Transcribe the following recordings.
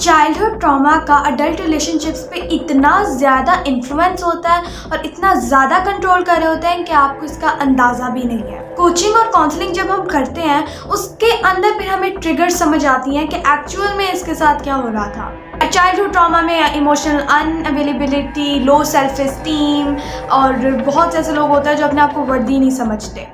Childhood trauma का adult relationships पे इतना ज़्यादा इन्फ्लुएंस होता है और इतना ज़्यादा कंट्रोल कर रहे होते हैं कि आपको इसका अंदाज़ा भी नहीं है। कोचिंग और काउंसलिंग जब हम करते हैं उसके अंदर फिर हमें ट्रिगर समझ आती हैं कि एक्चुअल में इसके साथ क्या हो रहा था। चाइल्डहुड ट्रॉमा में emotional unavailability, low self esteem और बहुत से ऐसे लोग होते हैं जो अपने आप को वर्दी नहीं समझते।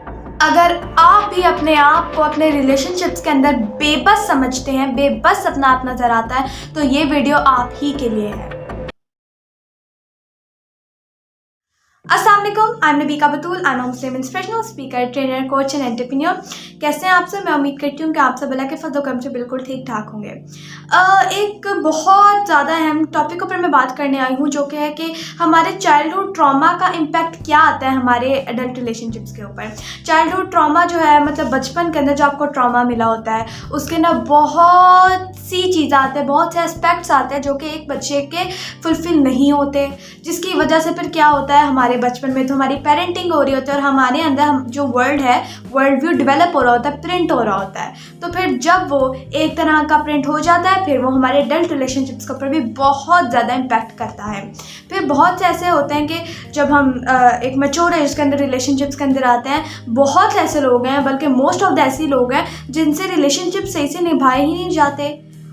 अगर आप भी अपने आप को अपने रिलेशनशिप्स के अंदर बेबस समझते हैं, बेबस अपना आप नज़र आता है, तो ये वीडियो आप ही के लिए है। अस्सलाम वालेकुम, I am Nabika Batool, I am Muslim inspirational speaker, trainer, coach and entrepreneur. कैसे हैं आप सब? मैं उम्मीद करती हूँ कि आप सब अल्लाह के फज़ल व करम से बिल्कुल ठीक ठाक होंगे। एक बहुत ज़्यादा अहम टॉपिक पर मैं बात करने आई हूँ, जो कि है कि हमारे चाइल्डहुड ट्रॉमा का इम्पैक्ट क्या आता है हमारे एडल्ट रिलेशनशिप्स के ऊपर। चाइल्डहुड ट्रॉमा जो है, मतलब बचपन के अंदर जो आपको ट्रॉमा मिला होता है, उसके ना बहुत सी चीज़ें आते हैं, बहुत से एस्पेक्ट्स आते हैं जो कि एक बच्चे के फुलफिल नहीं होते, जिसकी वजह से फिर क्या होता है, हमारे बचपन में तो हमारी पेरेंटिंग हो रही होती है और हमारे अंदर हम जो वर्ल्ड है, वर्ल्ड व्यू डेवलप हो रहा होता है, प्रिंट हो रहा होता है। तो फिर जब वो एक तरह का प्रिंट हो जाता है, फिर वो हमारे एडल्ट रिलेशनशिप्स के ऊपर भी बहुत ज़्यादा इम्पैक्ट करता है। फिर बहुत से ऐसे होते हैं कि जब हम एक मैच्योर एज के अंदर रिलेशनशिप्स के अंदर आते हैं, बहुत से ऐसे लोग हैं, बल्कि मोस्ट ऑफ द ऐसे लोग हैं जिनसे रिलेशनशिप सही से निभाए ही नहीं जाते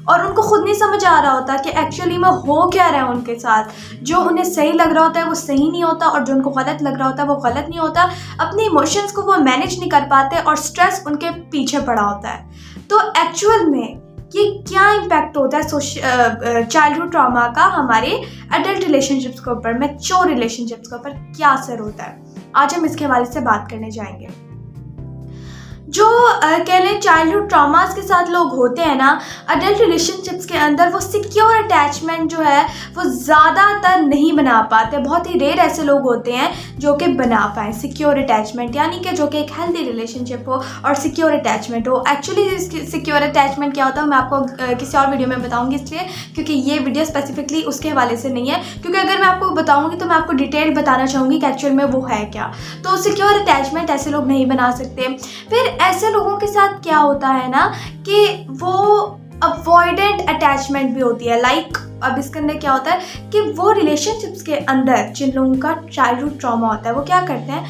और उनको खुद नहीं समझ आ रहा होता कि एक्चुअली में हो क्या रहा है उनके साथ। जो उन्हें सही लग रहा होता है वो सही नहीं होता और जो उनको गलत लग रहा होता है वो गलत नहीं होता। अपने इमोशंस को वो मैनेज नहीं कर पाते और स्ट्रेस उनके पीछे पड़ा होता है। तो एक्चुअल में ये क्या इम्पैक्ट होता है चाइल्डहुड ट्रॉमा का हमारे एडल्ट रिलेशनशिप्स के ऊपर, मैच्योर रिलेशनशिप्स के ऊपर क्या असर होता है, आज हम इसके हवाले से बात करने जाएंगे। जो कह लें चाइल्डहुड ट्रॉमास के साथ लोग होते हैं ना, अडल्ट रिलेशनशिप्स के अंदर वो सिक्योर अटैचमेंट जो है वो ज़्यादातर नहीं बना पाते। बहुत ही रेयर ऐसे लोग होते हैं जो कि बना पाएँ सिक्योर अटैचमेंट, यानी कि जो कि एक हेल्दी रिलेशनशिप हो और सिक्योर अटैचमेंट हो। एक्चुअली सिक्योर अटैचमेंट क्या होता है मैं आपको किसी और वीडियो में बताऊँगी, इसलिए क्योंकि ये वीडियो स्पेसिफिकली उसके हवाले से नहीं है, क्योंकि अगर मैं आपको बताऊँगी तो मैं आपको डिटेल बताना चाहूँगी कि एक्चुअल में वो है क्या। तो सिक्योर अटैचमेंट ऐसे लोग नहीं बना सकते। फिर ऐसे लोगों के साथ क्या होता है ना कि वो अवॉइडेंट अटैचमेंट भी होती है। लाइक अब इसके अंदर क्या होता है कि वो रिलेशनशिप्स के अंदर जिन लोगों का चाइल्डहुड ट्रॉमा होता है वो क्या करते हैं,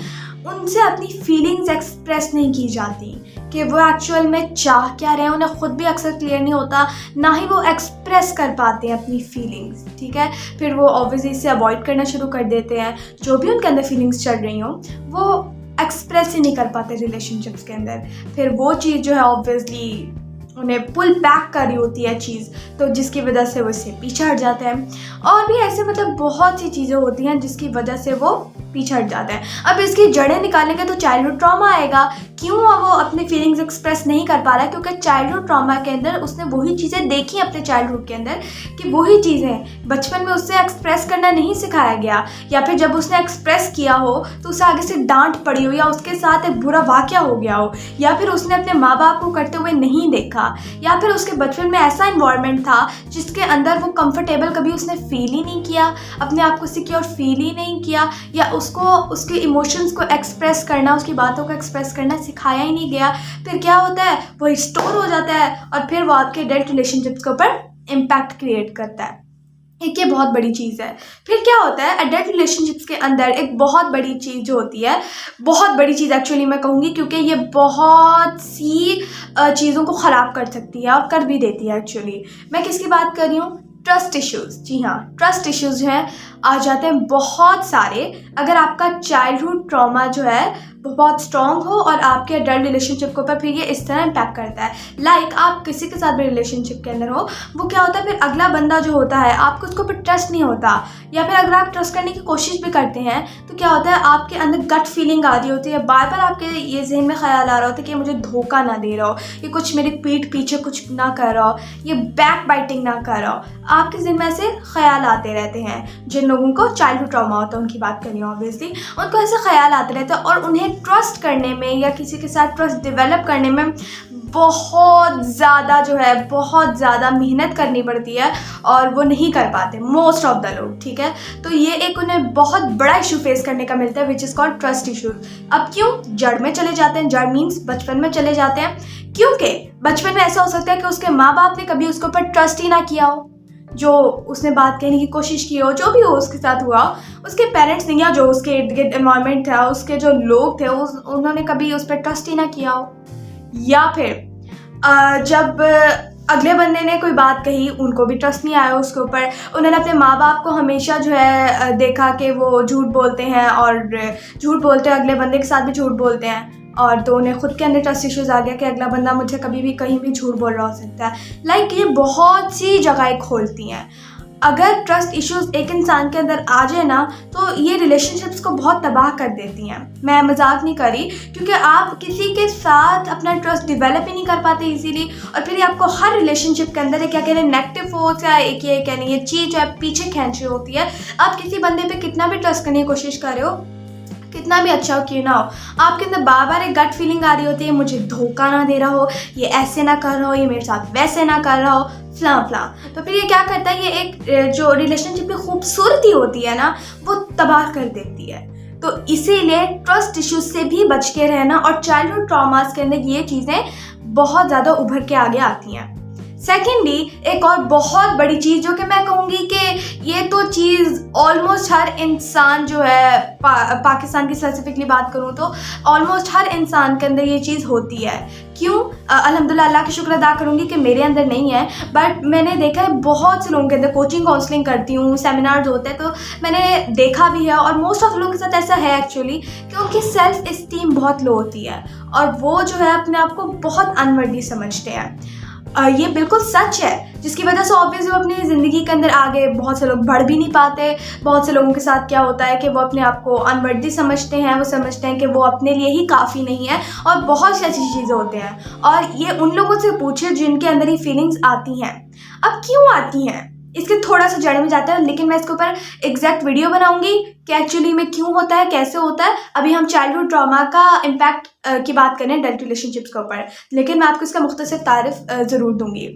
उनसे अपनी फीलिंग्स एक्सप्रेस नहीं की जाती कि वो एक्चुअल में चाह क्या रहे हैं। उन्हें खुद भी अक्सर क्लियर नहीं होता, ना ही वो एक्सप्रेस कर पाते हैं अपनी फीलिंग्स। ठीक है, फिर वो ऑब्वियसली इसे अवॉइड करना शुरू कर देते हैं। जो भी उनके अंदर फीलिंग्स चल रही हों वो एक्सप्रेस ही नहीं कर पाते रिलेशनशिप्स के अंदर। फिर वो चीज़ जो है ऑब्वियसली उन्हें पुल बैक कर रही होती है चीज़, तो जिसकी वजह से वो इससे पीछे हट जाते हैं। और भी ऐसे मतलब बहुत सी चीज़ें होती हैं जिसकी वजह से वो पीछे हट जाते हैं। अब इसकी जड़ें निकालेंगे तो चाइल्डहुड ट्रॉमा आएगा। क्यों वो अपनी फीलिंग्स एक्सप्रेस नहीं कर पा रहा है? क्योंकि चाइल्डहुड ट्रॉमा के अंदर उसने वही चीज़ें देखी अपने चाइल्डहुड के अंदर कि वही चीज़ें बचपन में उससे एक्सप्रेस करना नहीं सिखाया गया, या फिर जब उसने एक्सप्रेस किया हो तो उसे आगे से डांट पड़ी हो, या उसके साथ एक बुरा वाक़या हो गया हो, या फिर उसने अपने माँ बाप को करते हुए नहीं देखा, या फिर उसके बचपन में ऐसा इन्वायरमेंट था जिसके अंदर वो कंफर्टेबल कभी उसने फील ही नहीं किया, अपने आप को सिक्योर फील ही नहीं किया, या उसको उसके इमोशंस को एक्सप्रेस करना, उसकी बातों को एक्सप्रेस करना सिखाया ही नहीं गया। फिर क्या होता है, वो स्टोर हो जाता है और फिर वो आपके एडल्ट रिलेशनशिप्स के ऊपर इम्पैक्ट क्रिएट करता है। एक ये बहुत बड़ी चीज़ है। फिर क्या होता है एडल्ट रिलेशनशिप्स के अंदर एक बहुत बड़ी चीज़ जो होती है, बहुत बड़ी चीज़ एक्चुअली मैं कहूँगी, क्योंकि ये बहुत सी चीज़ों को ख़राब कर सकती है और कर भी देती है। एक्चुअली मैं किसकी बात कर रही हूँ? Trust issues. जी हाँ, ट्रस्ट इश्यूज़ जो हैं आ जाते हैं बहुत सारे अगर आपका चाइल्डहुड ट्रॉमा जो है वो बहुत स्ट्रॉन्ग हो और आपके एडल्ट रिलेशनशिप के ऊपर फिर ये इस तरह इम्पैक्ट करता है। लाइक आप किसी के साथ भी रिलेशनशिप के अंदर हो, वो क्या होता है फिर अगला बंदा जो होता है आपको उसके ऊपर ट्रस्ट नहीं होता, या फिर अगर आप ट्रस्ट करने की कोशिश भी करते हैं तो क्या होता है आपके अंदर गट फीलिंग आ रही होती है, बार बार आपके ये जहन में ख्याल आ रहा होता है कि मुझे धोखा ना दे रहा हो, ये कुछ मेरी पीठ पीछे कुछ ना कर रहा हो, ये बैक बाइटिंग ना कर रहा हो। आपके जहन में ऐसे ख्याल आते रहते हैं। जिन लोगों को चाइल्डहुड ट्रॉमा होता है उनकी बात करिए, ऑब्वियसली उनको ऐसे ख्याल आते रहते हैं और उन्हें ट्रस्ट करने में या किसी के साथ ट्रस्ट डेवलप करने में बहुत ज़्यादा जो है बहुत ज़्यादा मेहनत करनी पड़ती है और वो नहीं कर पाते मोस्ट ऑफ द लोग। ठीक है, तो ये एक उन्हें बहुत बड़ा इशू फेस करने का मिलता है which is called trust issues. अब क्यों जड़ में चले जाते हैं? जड़ मीन्स बचपन में चले जाते हैं, क्योंकि बचपन में ऐसा हो सकता है कि उसके माँ बाप ने कभी उसके ऊपर ट्रस्ट ही ना किया हो। जो उसने बात कहने की कोशिश की हो, जो भी हो उसके साथ हुआ, उसके पेरेंट्स ने या जो उसके इर्द गिर्द एनवायरनमेंट था, उसके जो लोग थे, उन्होंने कभी उस पर ट्रस्ट ही ना किया हो। या फिर जब अगले बंदे ने कोई बात कही, उनको भी ट्रस्ट नहीं आया उसके ऊपर। उन्होंने अपने माँ बाप को हमेशा जो है देखा कि वो झूठ बोलते हैं और झूठ बोलते हैं, अगले बंदे के साथ भी झूठ बोलते हैं, और तो उन्हें खुद के अंदर ट्रस्ट इश्यूज़ आ गया कि अगला बंदा मुझे कभी भी कहीं भी झूठ बोल रहा हो सकता है। लाइक ये बहुत सी जगहें खोलती हैं। अगर ट्रस्ट इश्यूज़ एक इंसान के अंदर आ जाए ना, तो ये रिलेशनशिप्स को बहुत तबाह कर देती हैं। मैं मजाक नहीं कर रही, क्योंकि आप किसी के साथ अपना ट्रस्ट डेवलप ही नहीं कर पाते इजीली, और फिर आपको हर रिलेशनशिप के अंदर क्या कह रहे हैं नेगेटिव फोर्स या एक ये कह रही है चीज़ जो है पीछे खींच रही होती है। आप किसी बंदे पे कितना भी ट्रस्ट करने की कोशिश कर रहे हो, कितना भी अच्छा हो क्यों ना हो, आपके अंदर बार बार एक गट फीलिंग आ रही होती है, मुझे धोखा ना दे रहा हो, ये ऐसे ना कर रहा हो, ये मेरे साथ वैसे ना कर रहा हो, फलां फलां। तो फिर ये क्या करता है, ये एक जो रिलेशनशिप की खूबसूरती होती है ना, वो तबाह कर देती है। तो इसीलिए ट्रस्ट इश्यूज से भी बच के रहना, और चाइल्डहुड ट्रॉमास के अंदर ये चीज़ें बहुत ज़्यादा उभर के आगे आती हैं। सेकेंडली, एक और बहुत बड़ी चीज़ जो कि मैं कहूँगी कि ये तो चीज़ ऑलमोस्ट हर इंसान जो है पाकिस्तान की स्पेसिफिकली बात करूँ तो ऑलमोस्ट हर इंसान के अंदर ये चीज़ होती है। क्यों? अल्हम्दुलिल्लाह, अल्लाह का शुक्र अदा करूँगी कि मेरे अंदर नहीं है, बट मैंने देखा है बहुत से लोगों के अंदर। कोचिंग काउंसलिंग करती हूँ, सेमिनार्स होते हैं, तो मैंने देखा भी है, और मोस्ट ऑफ लोगों के साथ ऐसा है एक्चुअली कि उनकी सेल्फ इस्टीम बहुत लो होती है, और वो जो है अपने आप को बहुत अनवर्दी समझते हैं। ये बिल्कुल सच है, जिसकी वजह से ऑब्वियसली वो अपनी ज़िंदगी के अंदर आगे बहुत से लोग बढ़ भी नहीं पाते। बहुत से लोगों के साथ क्या होता है कि वो अपने आप को अनवर्दी समझते हैं, वो समझते हैं कि वो अपने लिए ही काफ़ी नहीं है, और बहुत सी ऐसी चीज़ें होते हैं। और ये उन लोगों से पूछे जिनके अंदर ये फीलिंग्स आती हैं। अब क्यों आती हैं, इसके थोड़ा सा जड़ में जाता है, लेकिन मैं इसके ऊपर एग्जैक्ट वीडियो बनाऊंगी कि एक्चुअली में क्यों होता है, कैसे होता है। अभी हम चाइल्डहुड ट्रॉमा का इम्पैक्ट की बात करें एडल्ट रिलेशनशिप्स के ऊपर, लेकिन मैं आपको इसका मुख्तसर तारीफ ज़रूर दूंगी।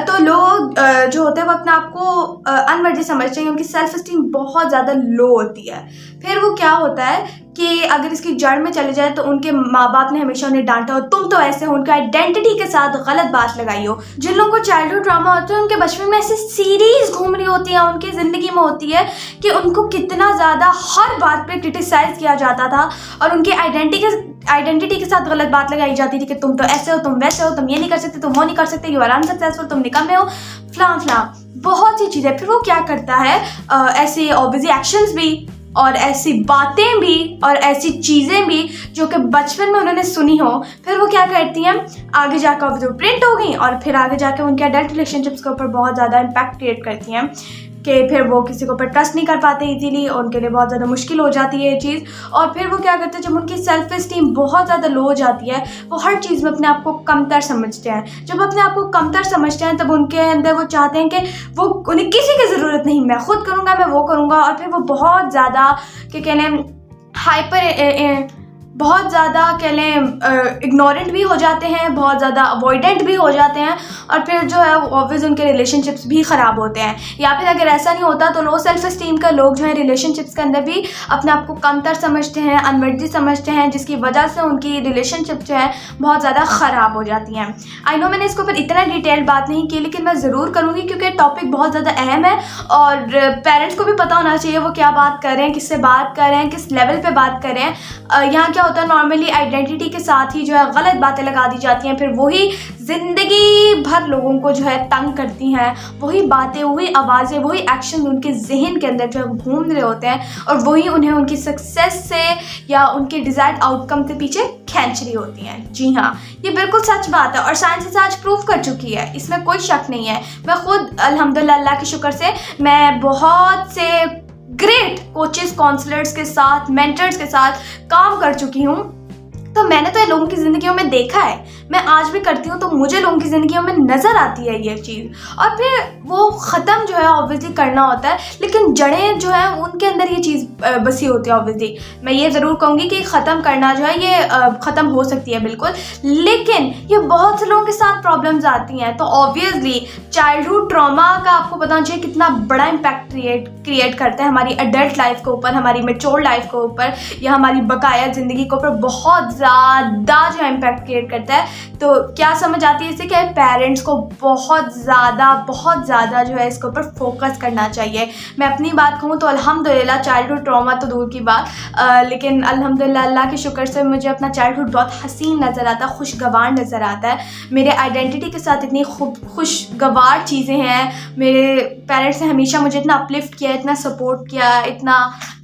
तो लोग जो होते हैं वो अपने आप को अनवर्दी समझते हैं, उनकी सेल्फ इस्टीम बहुत ज़्यादा लो होती है। फिर वो क्या होता है कि अगर इसकी जड़ में चले जाए तो उनके माँ बाप ने हमेशा उन्हें डांटा हो, तुम तो ऐसे हो, उनका आइडेंटिटी के साथ गलत बात लगाई हो। जिन लोगों को चाइल्डहुड ट्रॉमा होता है, उनके बचपन में ऐसी सीरीज घूम रही होती है, उनकी ज़िंदगी में होती है कि उनको कितना ज़्यादा हर बात पे क्रिटिसाइज किया जाता था, और उनकी आइडेंटिटी के साथ गलत बात लगाई जाती थी कि तुम तो ऐसे हो, तुम वैसे हो, तुम ये नहीं कर सकते, तुम वो नहीं कर सकते, यू आर अनसक्सेसफुल, तुम निकम्मे हो, फलां फलां, बहुत सी चीज़ें। फिर वो क्या करता है, ऐसे ऑब्वियसली एक्शंस भी, और ऐसी बातें भी, और ऐसी चीज़ें भी जो कि बचपन में उन्होंने सुनी हो, फिर वो क्या करती हैं, आगे जाकर जो प्रिंट हो गई, और फिर आगे जाकर उनके अडल्ट रिलेशनशिप्स के ऊपर बहुत ज़्यादा इम्पैक्ट क्रिएट करती हैं कि फिर वो किसी के ऊपर ट्रस्ट नहीं कर पाते इजीली, और उनके लिए बहुत ज़्यादा मुश्किल हो जाती है ये चीज़। और फिर वो क्या करते हैं, जब उनकी सेल्फ इस्टीम बहुत ज़्यादा लो हो जाती है, वो हर चीज़ में अपने आप को कमतर समझते हैं। जब अपने आप को कमतर समझते हैं, तब उनके अंदर वो चाहते हैं कि वो उन्हें किसी की ज़रूरत नहीं, मैं खुद करूँगा, मैं वो करूँगा। और फिर वो बहुत ज़्यादा क्या कहने बहुत ज़्यादा कह लें इग्नोरेंट भी हो जाते हैं, बहुत ज़्यादा अवॉइडेंट भी हो जाते हैं, और फिर जो है ऑब्वियस उनके रिलेशनशिप्स भी ख़राब होते हैं। या फिर अगर ऐसा नहीं होता तो लो सेल्फ एस्टीम का लोग जो है रिलेशनशिप्स के अंदर भी अपने आप को कमतर समझते हैं, अनवर्दी समझते हैं, जिसकी वजह से उनकी रिलेशनशिप जो है बहुत ज़्यादा ख़राब हो जाती हैं। आई नो मैंने इसके ऊपर इतना डिटेल बात नहीं की, लेकिन मैं ज़रूर करूँगी क्योंकि टॉपिक बहुत ज़्यादा अहम है, और पेरेंट्स को भी पता होना चाहिए वो क्या बात कर रहे हैं, किससे बात कर रहे हैं, किस लेवल पर बात कर रहे हैं। यहाँ क्या होता है, नॉर्मली आइडेंटिटी के साथ ही जो है गलत बातें लगा दी जाती हैं, फिर वही ज़िंदगी भर लोगों को जो है तंग करती हैं। वही बातें, वही आवाज़ें, वही एक्शन उनके जहन के अंदर जो है घूम रहे होते हैं, और वही उन्हें उनकी सक्सेस से या उनके डिज़ायर्ड आउटकम से पीछे खींच रही होती हैं। जी हाँ, ये बिल्कुल सच बात है, और साइंस इसे आज प्रूव कर चुकी है, इसमें कोई शक नहीं है। मैं खुद अल्हम्दुलिल्लाह, अल्लाह के शुक्र से मैं बहुत से ग्रेट कोचेस, काउंसलर्स के साथ, मेंटर्स के साथ काम कर चुकी हूँ। तो मैंने तो ये लोगों की ज़िंदगियों में देखा है, मैं आज भी करती हूँ, तो मुझे लोगों की ज़िंदगियों में नज़र आती है ये चीज़। और फिर वो ख़त्म जो है ऑब्वियसली करना होता है, लेकिन जड़ें जो है उनके अंदर ये चीज़ बसी होती है। ऑब्वियसली मैं ये ज़रूर कहूँगी कि ख़त्म करना जो है ये ख़त्म हो सकती है बिल्कुल, लेकिन ये बहुत से लोगों के साथ प्रॉब्लम्स आती हैं। तो ऑब्वियसली चाइल्डहुड ट्रॉमा का आपको पता होना चाहिए कितना बड़ा इम्पैक्ट क्रिएट करता है हमारी अडल्ट लाइफ के ऊपर, हमारी मैच्योर लाइफ के ऊपर, या हमारी बकाया ज़िंदगी के ऊपर बहुत ज़्यादा जो है इम्पैक्ट क्रिएट करता है। तो क्या समझ आती है इससे कि पेरेंट्स को बहुत ज़्यादा जो है इसके ऊपर फोकस करना चाहिए। मैं अपनी बात कहूँ तो अल्हम्दुलिल्लाह चाइल्डहुड ट्रॉमा तो दूर की बात, लेकिन अल्हम्दुलिल्लाह अल्लाह के शुक्र से मुझे अपना चाइल्डहुड बहुत हसीन नज़र आता है, खुशगवार नज़र आता है। मेरे आइडेंटिटी के साथ इतनी खुशगवार चीज़ें हैं। मेरे पेरेंट्स ने हमेशा मुझे इतना अपलिफ्ट किया, इतना सपोर्ट किया, इतना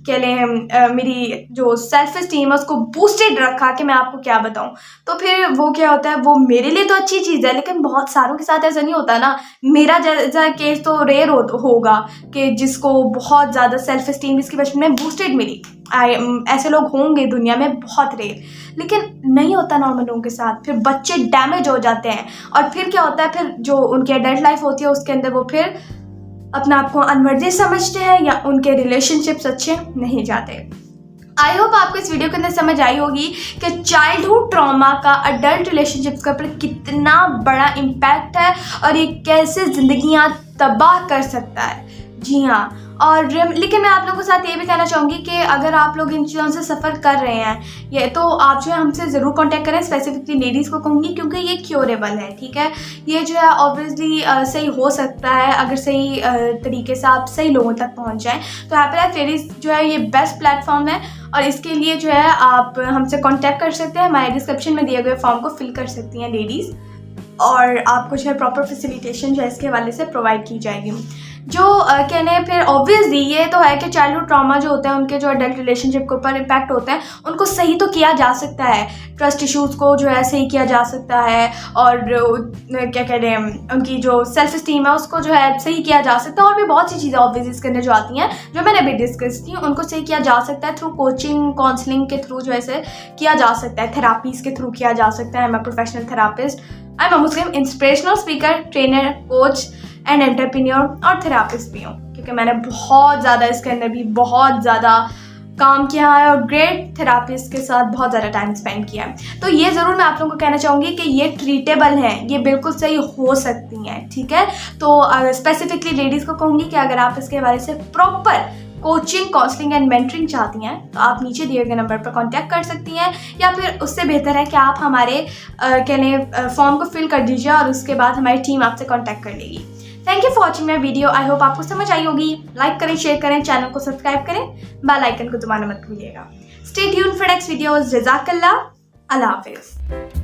कह लें मेरी जो सेल्फ इस्टीम है उसको बूस्टेड रखा कि मैं आपको क्या बताऊं। तो फिर वो क्या होता है, वो मेरे लिए तो अच्छी चीज़ है, लेकिन बहुत सारों के साथ ऐसा नहीं होता ना। मेरा जैसा केस तो रेयर होगा कि जिसको बहुत ज़्यादा सेल्फ इस्टीम जिसकी बचपन में बूस्टेड मिली। ऐसे लोग होंगे दुनिया में बहुत रेयर, लेकिन नहीं होता नॉर्मल लोगों के साथ। फिर बच्चे डैमेज हो जाते हैं और फिर क्या होता है, फिर जो उनकी एडल्ट लाइफ होती है उसके अंदर वो फिर अपना आप को अनवर्दी समझते हैं या उनके रिलेशनशिप्स अच्छे नहीं जाते। आई होप आपको इस वीडियो के अंदर समझ आई होगी कि चाइल्डहुड ट्रॉमा का अडल्ट रिलेशनशिप्स के ऊपर कितना बड़ा इम्पैक्ट है और ये कैसे ज़िंदगियां तबाह कर सकता है। जी हाँ, और लेकिन मैं आप लोगों के साथ ये भी कहना चाहूँगी कि अगर आप लोग इन चीज़ों से सफ़र कर रहे हैं ये तो आप जो है हमसे ज़रूर कांटेक्ट करें। स्पेसिफिकली लेडीज़ को कहूँगी क्योंकि ये क्योरेबल है, ठीक है। ये जो है ऑब्वियसली सही हो सकता है अगर सही तरीके से आप सही लोगों तक पहुँच जाएँ। तो हैप्पी लाइफ लेडीज़ जो है ये बेस्ट प्लेटफॉर्म है और इसके लिए जो है आप हमसे कॉन्टैक्ट कर सकते हैं। हमारे डिस्क्रिप्शन में दिए गए फॉर्म को फिल कर सकती हैं लेडीज़, और आपको जो है प्रॉपर फैसिलिटेशन जो है इसके हवाले से प्रोवाइड की जाएगी। जो कहने हैं फिर ऑब्वियसली ये तो है कि चाइल्डहुड ट्रॉमा जो होते हैं उनके जो अडल्ट रिलेशनशिप के ऊपर इम्पैक्ट होते हैं उनको सही तो किया जा सकता है। ट्रस्ट इश्यूज़ को जो है सही किया जा सकता है और क्या कहते हैं उनकी जो सेल्फ इस्टीम है उसको जो है सही किया जा सकता है। और भी बहुत सी चीज़ें ऑब्वियसली इसके अंदर जो आती हैं जो मैंने अभी डिस्कस की उनको सही किया जा सकता है थ्रू कोचिंग काउंसलिंग के थ्रू जो है किया जा सकता है, थेरापीज़ के थ्रू किया जा सकता है। मैं professional therapist, I am a Muslim inspirational speaker, trainer, coach and entrepreneur और थेरापिस्ट भी हूँ, क्योंकि मैंने बहुत ज़्यादा इसके अंदर भी बहुत ज़्यादा काम किया है और ग्रेट थेरापिस्ट के साथ बहुत ज़्यादा टाइम स्पेंड किया है। तो ये ज़रूर मैं आप लोगों को कहना चाहूँगी कि ये ट्रीटेबल हैं, ये बिल्कुल सही हो सकती हैं, ठीक है। तो स्पेसिफिकली लेडीज़ को कहूँगी कि अगर आप इसके बारे से proper coaching counselling and mentoring चाहती हैं तो आप नीचे दिए गए नंबर पर कांटेक्ट कर सकती हैं, या फिर उससे बेहतर है कि आप हमारे फॉर्म को फिल कर दीजिए और उसके बाद हमारी टीम आपसे कांटेक्ट कर लेगी। Thank you for watching my video. I hope आपको समझ आई होगी। लाइक करें, शेयर करें, चैनल को सब्सक्राइब करें, बेल आइकन को दबाना मत भूलिएगा। Stay tuned for next videos. जज़ाकल्लाह, अल्लाह हाफिज़।